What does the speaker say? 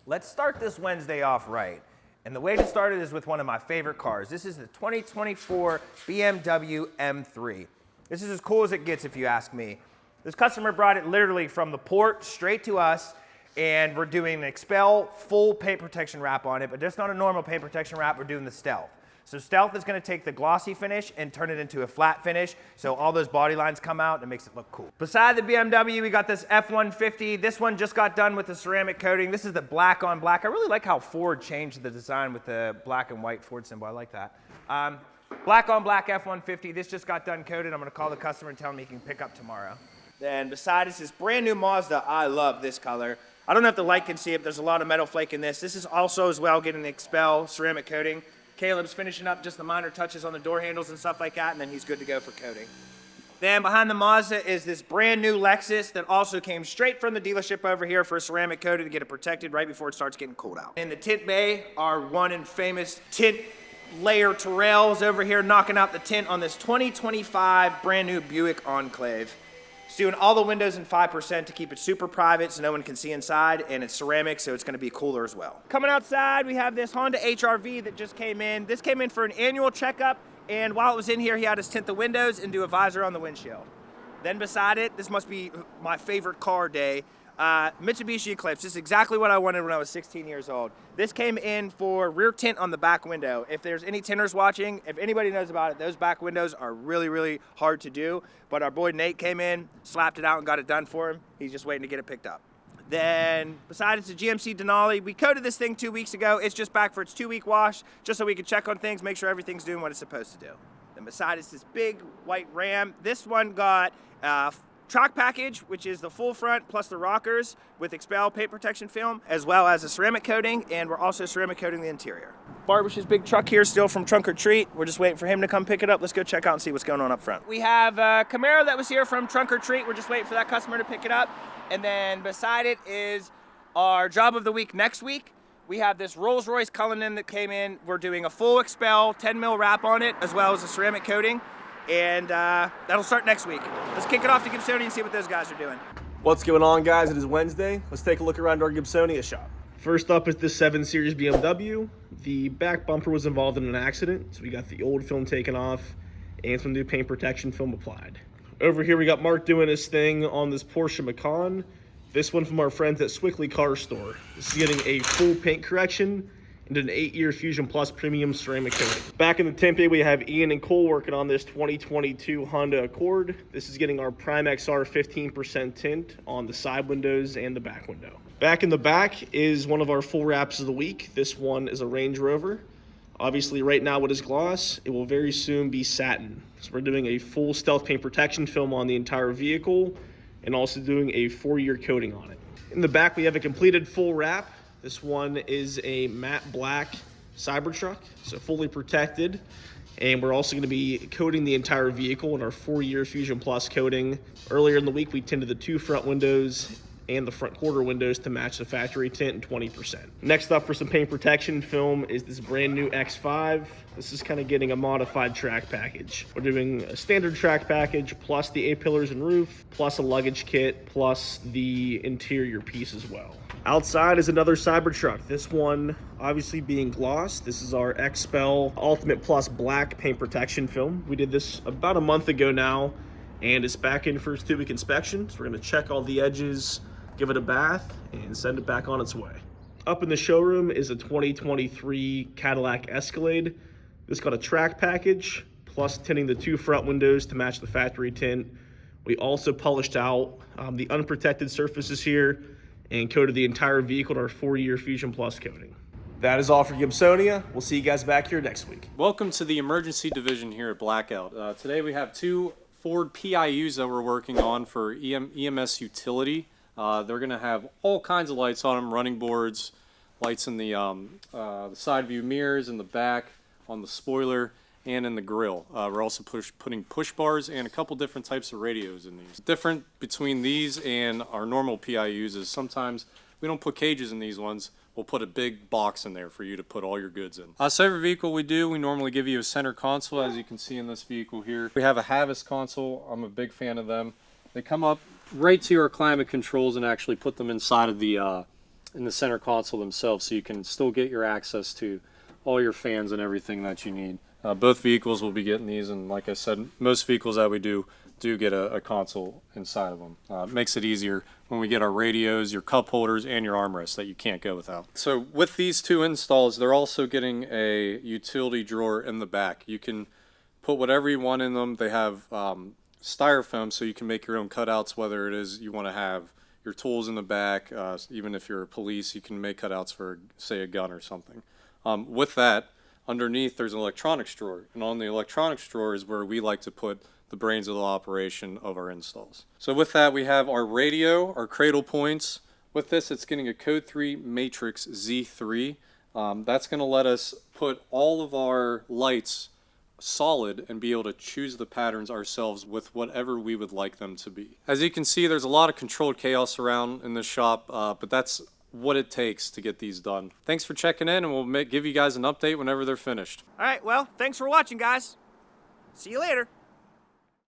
Let's start this Wednesday off right. And the way to start it is with one of my favorite cars. This is the 2024 BMW M3. This is as cool as it gets if you ask me. This customer brought it literally from the port straight to us, and we're doing an Expel full paint protection wrap on it, but just not a normal paint protection wrap, we're doing the Stealth. So Stealth is gonna take the glossy finish and turn it into a flat finish, so all those body lines come out and it makes it look cool. Beside the BMW, we got this F-150. This one just got done with the ceramic coating. This is the black on black. I really like how Ford changed the design with the black and white Ford symbol. I like that. Black on black F-150. This just got done coated. I'm gonna call the customer and tell him he can pick up tomorrow. Then beside us, this brand new Mazda. I love this color. I don't know if the light can see it, but there's a lot of metal flake in this. This is also as well getting the Expel ceramic coating. Caleb's finishing up just the minor touches on the door handles and stuff like that, and then he's good to go for coating. Then behind the Mazda is this brand new Lexus that also came straight from the dealership over here for a ceramic coating to get it protected right before it starts getting cooled out. In the tint bay, our one and famous tint layer Terrell's over here knocking out the tint on this 2025 brand new Buick Enclave. It's doing all the windows in 5% to keep it super private so no one can see inside, and it's ceramic, so it's gonna be cooler as well. Coming outside, we have this Honda HR-V that just came in. This came in for an annual checkup, and while it was in here, he had us tint the windows and do a visor on the windshield. Then beside it, this must be my favorite car day, Mitsubishi Eclipse. This is exactly what I wanted when I was 16 years old. This came in for rear tint on the back window. If there's any tinters watching, if anybody knows about it, those back windows are really, really hard to do. But our boy Nate came in, slapped it out and got it done for him. He's just waiting to get it picked up. Then beside it's a GMC Denali. We coated this thing 2 weeks ago. It's just back for its 2-week wash, just so we can check on things, make sure everything's doing what it's supposed to do. Then beside it's this big white Ram. This one got track package, which is the full front plus the rockers with Expel paint protection film, as well as a ceramic coating, and we're also ceramic coating the interior. Barbish's big truck here still from Trunk or Treat. We're just waiting for him to come pick it up. Let's go check out and see what's going on up front. We have a Camaro that was here from Trunk or Treat. We're just waiting for that customer to pick it up. And then beside it is our job of the week next week. We have this Rolls-Royce Cullinan that came in. We're doing a full Expel 10 mil wrap on it, as well as a ceramic coating. And that'll start next week. Let's kick it off to Gibsonia and see what those guys are doing. What's going on, guys? It is Wednesday. Let's take a look around our Gibsonia shop. First up is the 7 Series BMW. The back bumper was involved in an accident, so we got the old film taken off and some new paint protection film applied. Over here we got Mark doing his thing on this Porsche Macan. This one from our friends at Swickley Car Store. This is getting a full paint correction and an 8-year Fusion Plus premium ceramic coating. Back in the tint bay, we have Ian and Cole working on this 2022 Honda Accord. This is getting our Prime XR 15% tint on the side windows and the back window. Back in the back is one of our full wraps of the week. This one is a Range Rover. Obviously right now it is gloss. It will very soon be satin. So we're doing a full Stealth paint protection film on the entire vehicle and also doing a 4-year coating on it. In the back we have a completed full wrap. This one is a matte black Cybertruck, so fully protected. And we're also going to be coating the entire vehicle in our 4-year Fusion Plus coating. Earlier in the week, we tinted the 2 front windows and the front quarter windows to match the factory tint and 20%. Next up for some paint protection film is this brand new X5. This is kind of getting a modified track package. We're doing a standard track package plus the A-pillars and roof, plus a luggage kit, plus the interior piece as well. Outside is another Cybertruck. This one obviously being gloss. This is our Expel Ultimate Plus Black paint protection film. We did this about a month ago now, and it's back in for its 2-week inspection. So we're gonna check all the edges, give it a bath, and send it back on its way. Up in the showroom is a 2023 Cadillac Escalade. This got a track package, plus tinting the 2 front windows to match the factory tint. We also polished out the unprotected surfaces here and coated the entire vehicle in our 4-year Fusion Plus coating. That is all for Gibsonia. We'll see you guys back here next week. Welcome to the emergency division here at Blackout. Today we have 2 Ford PIUs that we're working on for EMS utility. They're going to have all kinds of lights on them, running boards, lights in the side view mirrors, in the back, on the spoiler, and in the grill. We're also putting push bars and a couple different types of radios in these. Different between these and our normal PIUs is sometimes we don't put cages in these ones. We'll put a big box in there for you to put all your goods in. So every vehicle we do, we normally give you a center console, as you can see in this vehicle here. We have a Havas console. I'm a big fan of them. They come up right to our climate controls and actually put them inside of the in the center console themselves, so you can still get your access to all your fans and everything that you need. Both vehicles will be getting these, and like I said, most vehicles that we do get a console inside of them. It makes it easier when we get our radios, your cup holders, and your armrests that you can't go without. So with these two installs, they're also getting a utility drawer in the back. You can put whatever you want in them. They have styrofoam, so you can make your own cutouts, whether it is you want to have your tools in the back. Even if you're a police, you can make cutouts for, say, a gun or something. With that, underneath there's an electronics drawer, and on the electronics drawer is where we like to put the brains of the operation of our installs. So with that, we have our radio, our cradle points. With this, it's getting a Code 3 Matrix Z3. That's going to let us put all of our lights solid and be able to choose the patterns ourselves with whatever we would like them to be. As you can see, there's a lot of controlled chaos around in this shop, but that's what it takes to get these done. Thanks for checking in, and we'll give you guys an update whenever they're finished. All right, well, thanks for watching, guys. See you later.